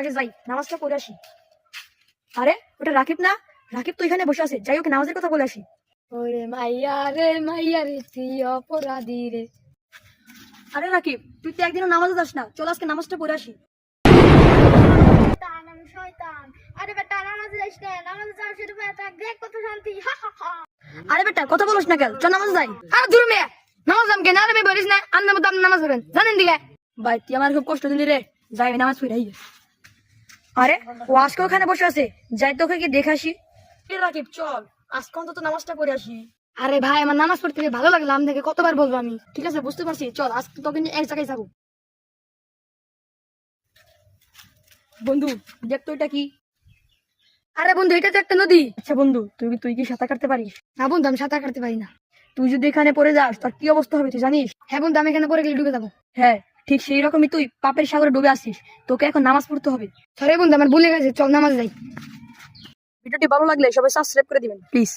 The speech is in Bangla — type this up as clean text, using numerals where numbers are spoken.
আগে যাই নামাজটা পড়ে আসি। আরে ওটা রাকিব না? রাকিব তো এখানে বসে আছে, যাই ওকে নামাজের কথা বলে আসি। ওরে মাইয়া রে তুই অপরাধী রে। আরে রাকিব, তুই তো একদিনও নামাজে যাস না, চল আজকে নামাজটা পড়ে আসি। শয়তান, আমি শয়তান। আরে বেটা নামাজে যাইস না, নামাজে যাওয়ার শুরু করে থাক, দেখ কত শান্তি। আরে বেটা কথা বলিস না কেন, চল নামাজে যাই। আরে দূর মেয়ে, নামাজ যাম কেন? আরে মেয়ে বলিস না, আন্নার মতো আপনি নামাজ পড়েন, জানেন দিকে। ভাই তুই আমার খুব কষ্ট দিলি রে, যাই আমি নামাজ পড়ে আই। আরে ও আজকে ওখানে বসে আছে, যাই তোকে কি দেখে আসি। এ রাকিব চল আজকে অন্তত নামাজটা পড়ে আসি। আরে ভাই, আমার নামাজ পড়তে ভালো লাগলো, আপনাকে কতবার বলবো আমি। ঠিক আছে বুঝতে পারছি, চল আজকে তোকে নিয়ে এক জায়গায় যাবো। বন্ধু দেখ তো এটা কি। আরে বন্ধু, এটা তো একটা নদী। আচ্ছা বন্ধু, তুই কি সাঁতার কাটতে পারিস? না বন্ধু, আমি সাঁতার কাটতে পারি না। তুই যদি এখানে পড়ে যাস তার কি অবস্থা হবে তুই জানিস? হ্যাঁ বন্ধু, আমি এখানে পড়ে গেলে ডুবে যাবো। হ্যাঁ ঠিক সেই রকমই, তুই পাপের সাগরে ডুবে আসিস, তোকে এখন নামাজ পড়তে হবে। সরি বন্ধু, আমার ভুলে গেছে, চল নামাজ যাই। ভিডিওটি ভালো লাগলে সবাই সাবস্ক্রাইব করে দিবেন প্লিজ।